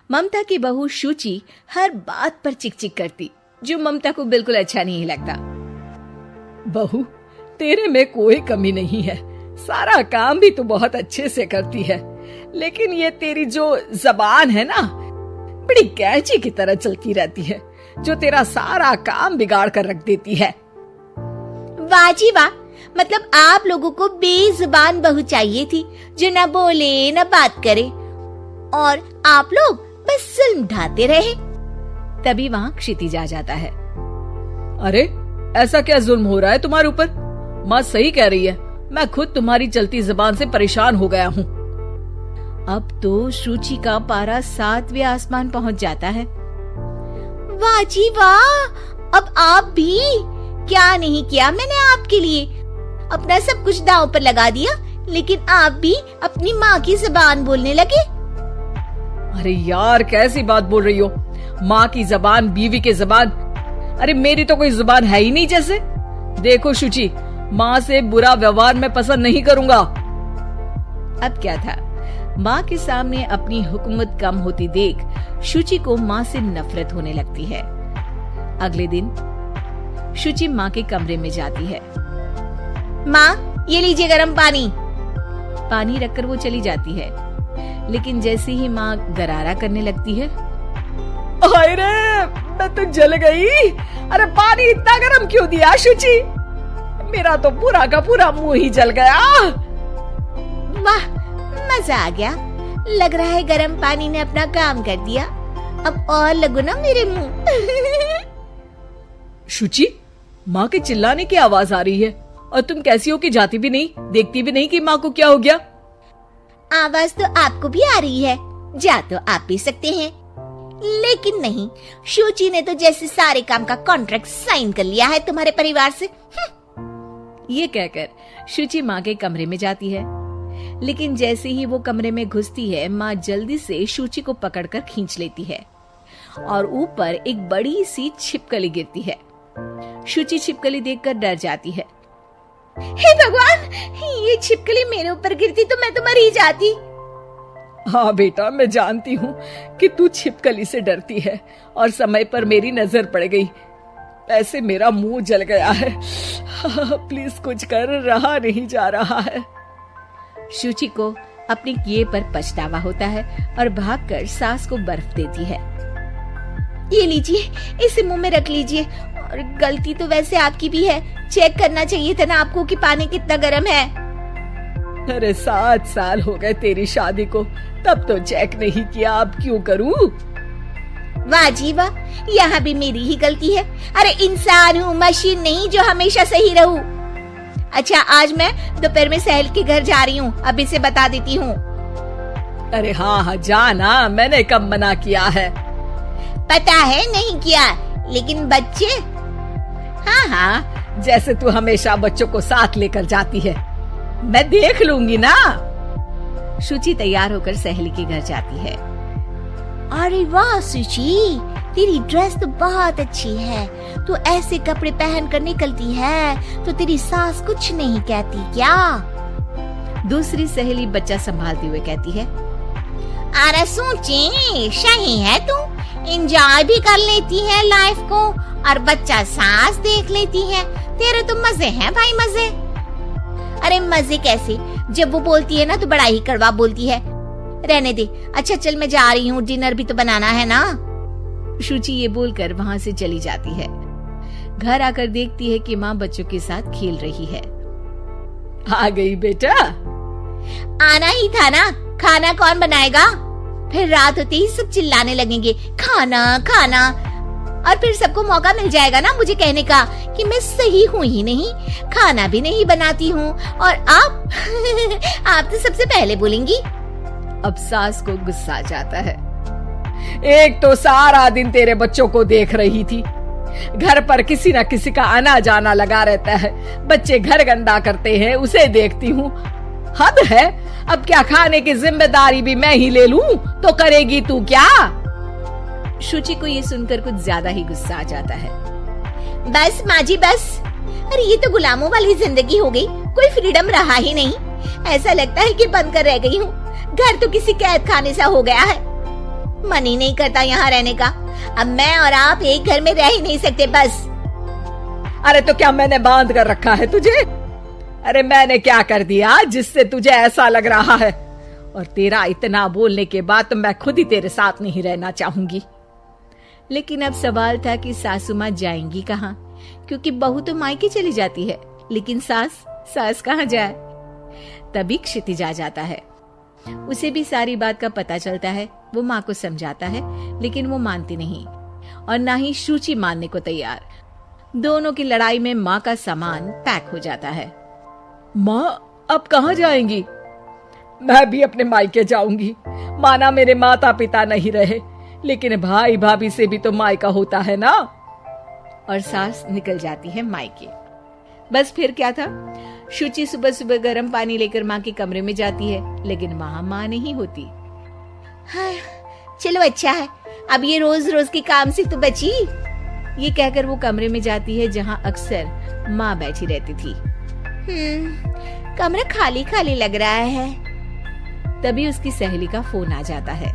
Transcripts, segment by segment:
ममता की बहू शुचि हर बात पर चिक चिक करती, जो ममता को बिल्कुल अच्छा नहीं लगता। बहू, तेरे में कोई कमी नहीं है, सारा काम भी तू बहुत अच्छे से करती है, लेकिन ये तेरी जो जबान है ना, बड़ी कैंची की तरह चलती रहती है, जो तेरा सारा काम बिगाड़ कर रख देती है। वाह जी वाह, मतलब आप लोगों को बेजुबान बहू चाहिए थी, जो न बोले न बात करे, और आप लोग बस जुल्म ढाते रहे। तभी वहाँ क्षितिज आ जाता है। अरे ऐसा क्या जुल्म हो रहा है तुम्हारे ऊपर? माँ सही कह रही है, मैं खुद तुम्हारी चलती जुबान से परेशान हो गया हूँ। अब तो शुचि का पारा 7वें आसमान पहुँच जाता है। वाह जी वाह, अब आप भी, क्या नहीं किया मैंने आपके लिए, अपना सब कुछ दांव पर लगा दिया, लेकिन आप भी अपनी माँ की जुबान बोलने लगे। अरे यार, कैसी बात बोल रही हो? माँ की जबान, बीवी की जबान, अरे मेरी तो कोई जुबान है ही नहीं जैसे। देखो शुचि, माँ से बुरा व्यवहार मैं पसंद नहीं करूंगा। अब क्या था, माँ के सामने अपनी हुकूमत कम होती देख शुचि को माँ से नफरत होने लगती है। अगले दिन शुचि माँ के कमरे में जाती है। माँ, ये लीजिए गर्म पानी। पानी रखकर वो चली जाती है, लेकिन जैसे ही माँ गरारा करने लगती है, अरे मैं तो जल गई। अरे पानी इतना गर्म क्यों दिया शुचि? मेरा तो पूरा का पूरा मुंह ही जल गया। वाह, मजा आ गया, लग रहा है गर्म पानी ने अपना काम कर दिया, अब और लगो ना मेरे मुंह। शुचि, माँ के चिल्लाने की आवाज आ रही है, और तुम कैसी हो कि जाती भी नहीं, देखती भी नहीं कि माँ को क्या हो गया। आवाज तो आपको भी आ रही है, जा तो आप भी सकते हैं, लेकिन नहीं, शुचि ने तो जैसे सारे काम का कॉन्ट्रैक्ट साइन कर लिया है तुम्हारे परिवार से। ये कहकर शुचि माँ के कमरे में जाती है, लेकिन जैसे ही वो कमरे में घुसती है, माँ जल्दी से शुचि को पकड़कर खींच लेती है, और ऊपर एक बड़ी सी छिपकली गिरती है। शुचि छिपकली देखकर डर जाती है। हे भगवान, ये छिपकली मेरे ऊपर गिरती तो मैं तो मर ही जाती। हाँ बेटा, मैं जानती हूँ कि तू छिपकली से डरती है, और समय पर मेरी नजर पड़ गई, ऐसे मेरा मुंह जल गया है। प्लीज कुछ कर, रहा नहीं जा रहा है। शुचि को अपने किए पर पछतावा होता है और भागकर सास को बर्फ देती है। ये लीजिए, इसे मुंह में रख लीजिए, और गलती तो वैसे आपकी भी है, चेक करना चाहिए था ना आपको कि पानी कितना गर्म है। अरे 7 साल हो गए तेरी शादी को, तब तो चेक नहीं किया, अब क्यों करूं? वाह जी वाह, यहाँ भी मेरी ही गलती है। अरे इंसान हूँ, मशीन नहीं जो हमेशा सही रहूं। अच्छा, आज मैं दोपहर में सहेल के घर जा रही हूँ, अब इसे बता देती हूँ। अरे हाँ जाना, मैंने कब मना किया है? पता है नहीं किया, लेकिन बच्चे, हाँ, जैसे तू हमेशा बच्चों को साथ लेकर जाती है, मैं देख लूंगी ना। शुचि तैयार होकर सहेली के घर जाती है। अरे वाह शुचि, तेरी ड्रेस तो बहुत अच्छी है, तू ऐसे कपड़े पहन कर निकलती है तो तेरी सास कुछ नहीं कहती क्या? दूसरी सहेली बच्चा संभालते हुए कहती है। अरे शुचि, सही है, तू एंजॉय भी कर लेती है लाइफ को, और बच्चा सास देख लेती है, तेरे तो मजे हैं भाई, मजे। अरे मजे कैसे, जब वो बोलती है ना तो बड़ा ही कड़वा बोलती है। रहने दे, अच्छा चल मैं जा रही हूँ, डिनर भी तो बनाना है ना। शुचि ये बोलकर वहाँ से चली जाती है। घर आकर देखती है कि माँ बच्चों के साथ खेल रही है। आ गई बेटा? आना ही था ना, खाना कौन बनाएगा? फिर रात होते ही सब चिल्लाने लगेंगे, खाना खाना, और फिर सबको मौका मिल जाएगा ना मुझे कहने का कि मैं सही हूँ ही नहीं, खाना भी नहीं बनाती हूँ, और आप आप तो सबसे पहले बोलेंगी। अब सास को गुस्सा आ जाता है। एक तो सारा दिन तेरे बच्चों को देख रही थी, घर पर किसी न किसी का आना जाना लगा रहता है, बच्चे घर गंदा करते हैं उसे देखती हूँ, हद है। अब क्या खाने की जिम्मेदारी भी मैं ही ले लूं तो करेगी तू क्या? शुचि को ये सुनकर कुछ ज्यादा ही गुस्सा आ जाता है। बस माँ जी बस, अरे ये तो गुलामों वाली जिंदगी हो गई, कोई फ्रीडम रहा ही नहीं। ऐसा लगता है कि बंद कर रह गई हूँ, घर तो किसी कैद खाने सा हो गया है। मन ही नहीं करता यहाँ रहने का। अब मैं और आप एक घर में रह ही नहीं सकते बस। अरे तो क्या मैंने बांध कर रखा है तुझे? अरे मैंने क्या कर दिया जिससे तुझे ऐसा लग रहा है? और तेरा इतना बोलने के बाद तो मैं खुद ही तेरे साथ नहीं रहना चाहूंगी। लेकिन अब सवाल था कि सासू माँ जाएंगी कहाँ, क्योंकि बहू तो मायके चली जाती है, लेकिन सास कहाँ जाए। तभी क्षितिज आ जाता है। उसे भी सारी बात का पता चलता है। वो माँ को समझाता है, लेकिन वो मानती नहीं और ना ही शुचि मानने को तैयार। दोनों की लड़ाई में माँ का सामान पैक हो जाता है। माँ अब कहाँ जाएंगी? मैं भी अपने मायके जाऊंगी। माना मेरे माता पिता नहीं रहे, लेकिन भाई भाभी से भी तो मायका होता है ना। और सास निकल जाती है मायके। बस फिर क्या था, शुचि सुबह सुबह गर्म पानी लेकर माँ के कमरे में जाती है, लेकिन वहाँ माँ नहीं होती। हाँ, चलो अच्छा है, अब ये रोज रोज के काम से तो बची। ये कहकर वो कमरे में जाती है जहाँ अक्सर माँ बैठी रहती थी। कमरा खाली खाली लग रहा है। तभी उसकी सहेली का फोन आ जाता है।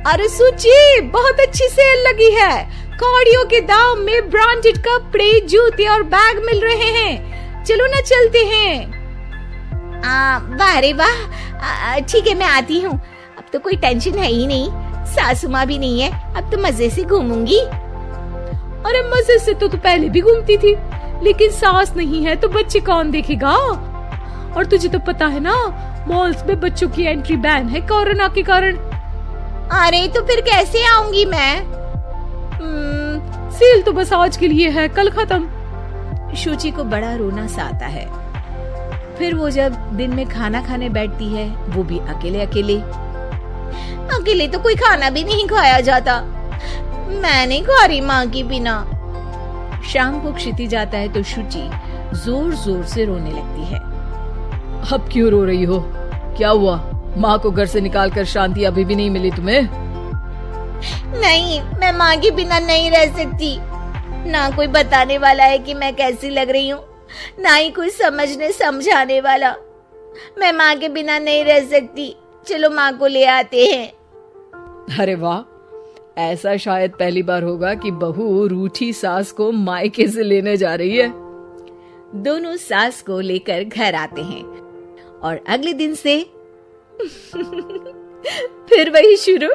अरे सुची, बहुत अच्छी सेल लगी है। कौड़ियों के दाम में ब्रांडेड कपड़े, जूते और बैग मिल रहे हैं। चलो ना चलते हैं। वाह रे वाह, ठीक है मैं आती हूँ। अब तो कोई टेंशन है ही नहीं, सासू माँ भी नहीं है, अब तो मजे से घूमूंगी। अरे मजे से तो तू पहले भी घूमती थी, लेकिन सास नहीं है तो बच्चे कौन देखेगा? और तुझे तो पता है ना, मॉल्स में बच्चों की एंट्री बैन है कोरोना के कारण। अरे तो फिर कैसे आऊंगी मैं? सेल तो बस आज के लिए है, कल खत्म। शुचि को बड़ा रोना सा आता है। फिर वो जब दिन में खाना खाने बैठती है, वो भी अकेले तो कोई खाना भी नहीं खाया जाता। मैं नहीं खा रही माँ के बिना। शाम को क्षिति जाता है तो शुचि जोर जोर से रोने लगती है। अब क्यों रो रही हो? क्या हुआ? माँ को घर से निकालकर शांति अभी भी नहीं मिली तुम्हें? नहीं, मैं माँ के बिना नहीं रह सकती। ना कोई बताने वाला है कि मैं कैसी लग रही हूँ, ना ही कोई समझने समझाने वाला। मैं माँ के बिना नहीं रह सकती। चलो माँ को ले आते हैं। अरे वाह, ऐसा शायद पहली बार होगा कि बहू रूठी सास को मायके से लेने जा रही है। दोनों सास को लेकर घर आते हैं और अगले दिन से फिर वही शुरू।